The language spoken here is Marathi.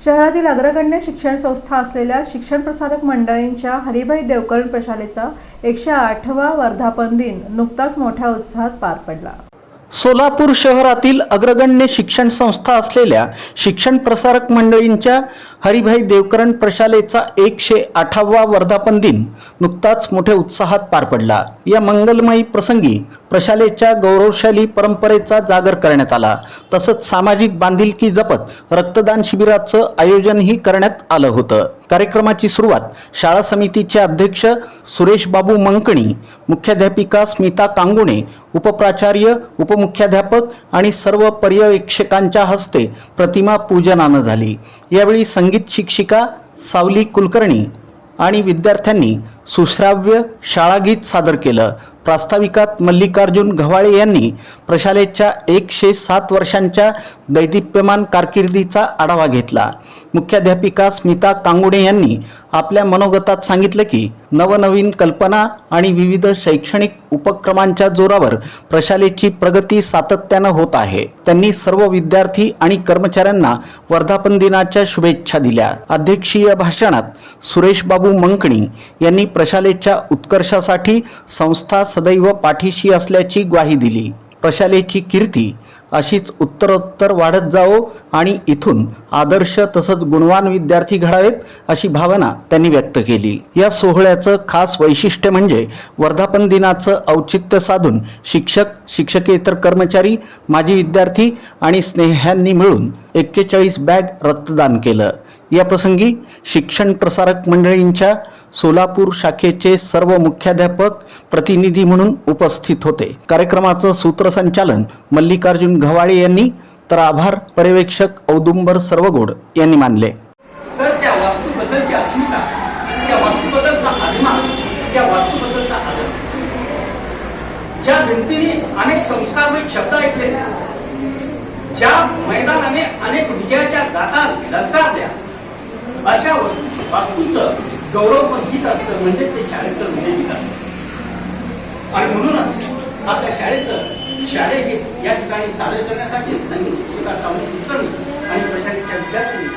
शहरातील अग्रगण्य शिक्षण संस्था असलेल्या शिक्षण प्रसारक मंडळींच्या हरिभाई देवकरण प्रशालेचा 108वा वर्धापन दिन नुकताच मोठ्या उत्साहात पार पडला। सोलापूर शहरातील अग्रगण्य शिक्षण संस्था असलेल्या शिक्षण प्रसारक मंडळींच्या हरिभाई देवकरण प्रशालेचा 108वा वर्धापन दिन नुकताच मोठ्या उत्साहात पार पडला। या मंगलमयी प्रसंगी प्रशालेच्या गौरवशाली परंपरेचा जागर करण्यात आला। तसंच सामाजिक बांधिलकी जपत रक्तदान शिबिराचं आयोजनही करण्यात आलं होतं। कार्यक्रमाची सुरुवात शाळा समितीचे अध्यक्ष सुरेश बाबू मंकणी, मुख्याध्यापिका स्मिता कांगुणे, उपप्राचार्य, उपमुख्याध्यापक आणि सर्व पर्यवेक्षकांच्या हस्ते प्रतिमा पूजनानं झाली। यावेळी संगीत शिक्षिका सावली कुलकर्णी आणि विद्यार्थ्यांनी सुश्राव्य शाळागीत सादर केलं। प्रास्ताविकात मल्लिकार्जुन घवाळे यांनी प्रशालेच्या 107 वर्षांच्या दैदिप्यमान कारकिर्दीचा आढावा घेतला। मुख्याध्यापिका स्मिता कांगुणे यांनी आपल्या मनोगतात सांगितलं की नवनवीन कल्पना आणि विविध शैक्षणिक उपक्रमांच्या जोरावर प्रशालेची प्रगती सातत्यानं होत आहे। त्यांनी सर्व विद्यार्थी आणि कर्मचाऱ्यांना वर्धापन दिनाच्या शुभेच्छा दिल्या। अध्यक्षीय भाषणात सुरेश बाबू मंकणी यांनी प्रशालेच्या उत्कर्षासाठी संस्था सदैव पाठीशी असल्याची ग्वाही दिली। प्रशालेची कीर्ती अशीच उत्तरोत्तर वाढत जावो आणि इथून आदर्श तसंच गुणवान विद्यार्थी घडावेत अशी भावना त्यांनी व्यक्त केली। या सोहळ्याचं खास वैशिष्ट्य म्हणजे वर्धापन दिनाचं औचित्य साधून शिक्षक, शिक्षकेतर कर्मचारी, माजी विद्यार्थी आणि स्नेह्यांनी मिळून 41 बॅग रक्तदान केलं। या प्रसंगी शिक्षण प्रसारक मंडळींच्या सोलापूर शाखेचे सर्व मुख्याध्यापक प्रतिनिधी म्हणून उपस्थित होते। कार्यक्रमाचं सूत्रसंचालन मल्लिकार्जुन घवाळे यांनी तर आभार पर्यवेक्षक औदुंबर सर्वगोड यांनी मानले। तर त्या वास्तूबद्दलची अस्मिता, त्या वास्तूबद्दलचा अभिमान, त्या वास्तूबद्दलचा आदर, ज्या भिंतीने अनेक संस्कारमय शब्द ऐकले, ज्या मैदानाने अनेक विजयाच्या गाथा ललकारल्या, अशा वास्तूचं गौरवपण गीत असतं म्हणजे ते शाळेचं विजयगीत असतं। आणि म्हणूनच आपल्या शाळेचं शालेय गीत या ठिकाणी सादर करण्यासाठी संगीत शिक्षिका सावली कुलकर्णी आणि प्रशालेच्या विद्यार्थ्यांनी